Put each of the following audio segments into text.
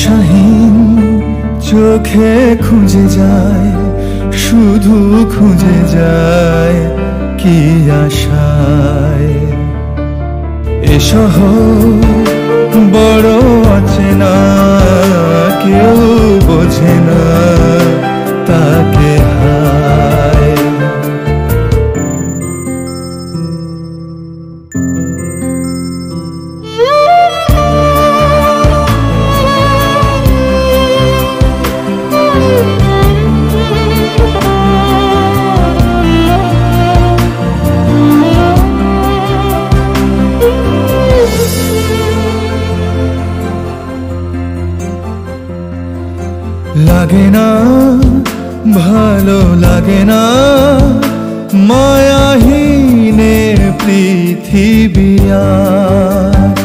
দিশাহীন চোখে খুঁজে যায়, শুধু খুঁজে যায় কি আশায়। এ শহর বড় অচেনা, কেউ বোঝে না তাকে হায়। লাগে না ভালো লাগে না মায়াহীনে পৃথিবী আর।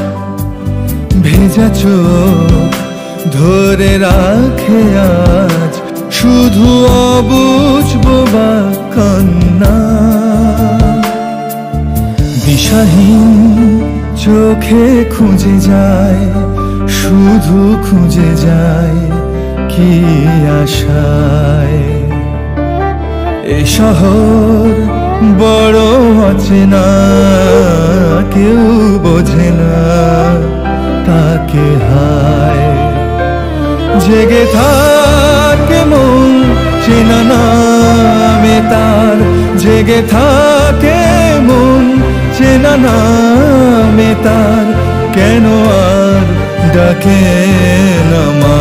ভেজা চোখ ধরে রাখে আজ শুধু অবুঝ বোবা কান্না। দিশাহীন চোখে খুঁজে যায়, শুধু খুঁজে যায় কি আশায়। এ শহর বড় অচেনা, কেউ বোঝে না তাকে হায়। জেগে থাকে মন চেনা নামে তার, জেগে থাকে মন চেনা নামে তার, কেন আর ডাকে না মা।